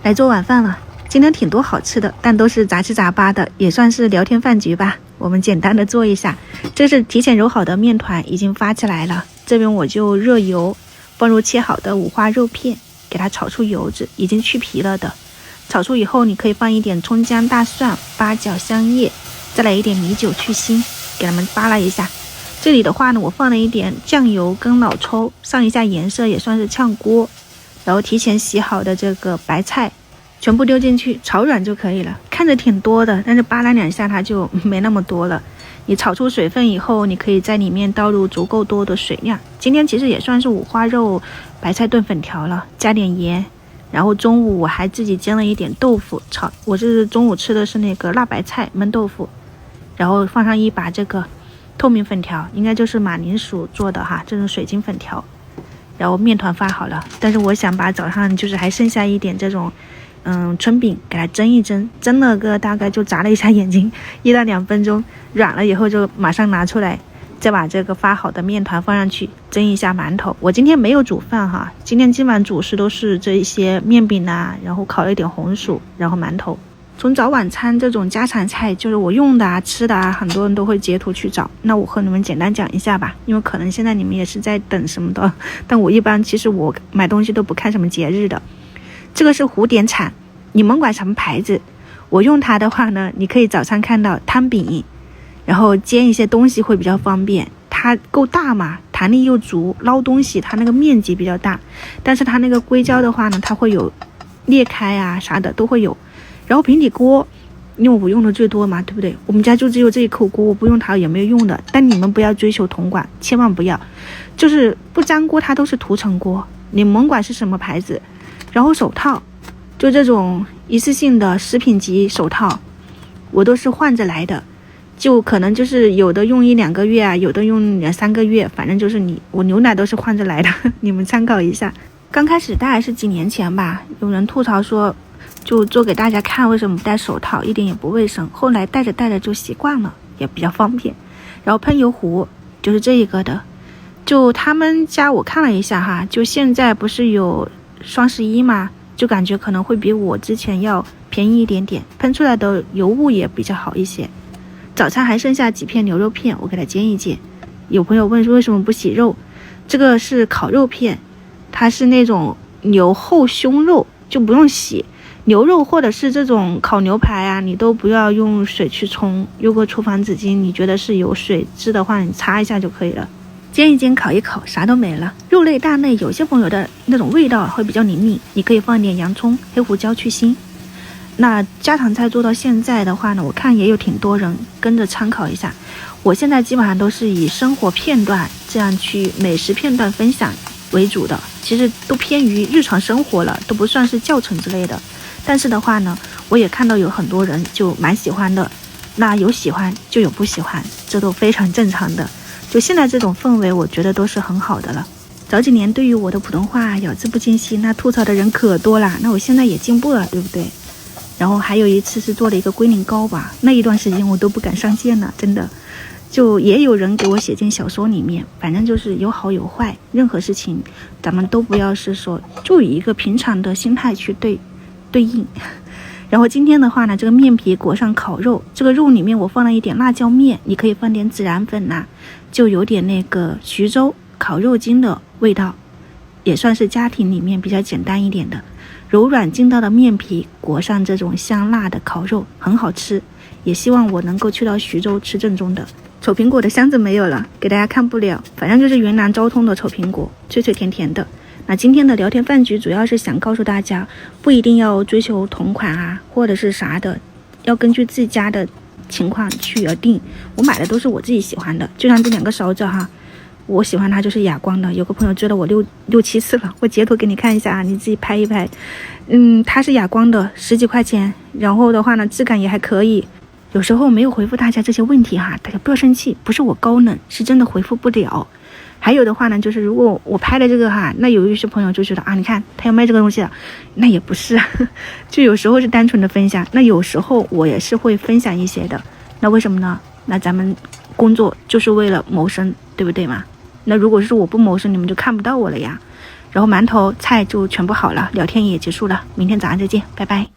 来做晚饭了。今天挺多好吃的，但都是杂七杂八的，也算是聊天饭局吧。我们简单的做一下。这是提前揉好的面团，已经发起来了。这边我就热油，放入切好的五花肉片，给它炒出油脂，已经去皮了的。炒出以后，你可以放一点葱姜大蒜、八角、香叶，再来一点米酒去腥，给它们扒拉一下。这里的话呢，我放了一点酱油跟老抽，上一下颜色也算是炝锅。然后提前洗好的这个白菜全部丢进去炒软就可以了。看着挺多的，但是扒拉两下它就没那么多了。你炒出水分以后，你可以在里面倒入足够多的水量。今天其实也算是五花肉白菜炖粉条了，加点盐。然后中午我还自己煎了一点豆腐炒，我是中午吃的是那个辣白菜焖豆腐，然后放上一把这个透明粉条，应该就是马铃薯做的哈，这种水晶粉条。然后面团发好了，但是我想把早上就是还剩下一点这种春饼给它蒸一蒸，蒸了个大概就眨了一下眼睛1到2分钟，软了以后就马上拿出来，再把这个发好的面团放上去蒸一下馒头。我今天没有煮饭哈，今天基本上主食都是这一些面饼啊，然后烤了一点红薯，然后馒头。从早晚餐这种家常菜，就是我用的啊吃的啊，很多人都会截图去找。那我和你们简单讲一下吧，因为可能现在你们也是在等什么的，但我一般其实我买东西都不看什么节日的。这个是蝴蝶铲，你们管什么牌子，我用它的话呢，你可以早上看到摊饼，然后煎一些东西会比较方便。它够大嘛，弹力又足，捞东西它那个面积比较大，但是它那个硅胶的话呢，它会有裂开啊啥的都会有。然后平底锅，因为我用的最多嘛，对不对？我们家就只有这一口锅，我不用它也没有用的。但你们不要追求铜管，千万不要，就是不粘锅它都是涂层锅，你们管是什么牌子。然后手套，就这种一次性的食品级手套，我都是换着来的，就可能就是有的用1、2个月啊，有的用2、3个月，反正就是我牛奶都是换着来的，你们参考一下。刚开始大概是几年前吧，有人吐槽说就做给大家看为什么不戴手套，一点也不卫生。后来戴着戴着就习惯了，也比较方便。然后喷油壶就是这一个的，就他们家我看了一下哈，就现在不是有双11嘛，就感觉可能会比我之前要便宜一点点，喷出来的油雾也比较好一些。早餐还剩下几片牛肉片，我给它煎一煎。有朋友问说为什么不洗肉，这个是烤肉片，它是那种牛后胸肉，就不用洗。牛肉或者是这种烤牛排啊，你都不要用水去冲，用个厨房纸巾，你觉得是有水渍的话，你擦一下就可以了。煎一煎，烤一烤，啥都没了。肉类、蛋类，有些朋友的那种味道会比较灵敏，你可以放一点洋葱、黑胡椒去腥。那家常菜做到现在的话呢，我看也有挺多人跟着参考一下。我现在基本上都是以生活片段这样去美食片段分享为主的，其实都偏于日常生活了，都不算是教程之类的。但是的话呢，我也看到有很多人就蛮喜欢的，那有喜欢就有不喜欢，这都非常正常的。就现在这种氛围，我觉得都是很好的了。早几年对于我的普通话咬字不清晰，那吐槽的人可多啦，那我现在也进步了，对不对？然后还有一次是做了一个龟苓膏吧，那一段时间我都不敢上线了，真的。就也有人给我写进小说里面，反正就是有好有坏，任何事情咱们都不要是说就以一个平常的心态去对应。然后今天的话呢，这个面皮裹上烤肉，这个肉里面我放了一点辣椒面，你可以放点孜然粉呐，就有点那个徐州烤肉筋的味道，也算是家庭里面比较简单一点的。柔软筋道的面皮裹上这种香辣的烤肉，很好吃。也希望我能够去到徐州吃正宗的。丑苹果的箱子没有了，给大家看不了，反正就是云南昭通的丑苹果，脆脆甜甜的。那今天的聊天饭局主要是想告诉大家，不一定要追求同款啊，或者是啥的，要根据自己家的情况去而定。我买的都是我自己喜欢的，就像这2个勺子哈，我喜欢它就是哑光的。有个朋友追了我6、7次了，我截图给你看一下啊，你自己拍一拍。它是哑光的，10几块钱，然后的话呢，质感也还可以。有时候没有回复大家这些问题哈，大家不要生气，不是我高冷，是真的回复不了。还有的话呢，就是如果我拍的这个哈，那有一些朋友就觉得啊，你看他要卖这个东西了，那也不是，就有时候是单纯的分享，那有时候我也是会分享一些的。那为什么呢？那咱们工作就是为了谋生，对不对嘛？那如果是我不谋生，你们就看不到我了呀。然后馒头菜就全部好了，聊天也结束了，明天早上再见，拜拜。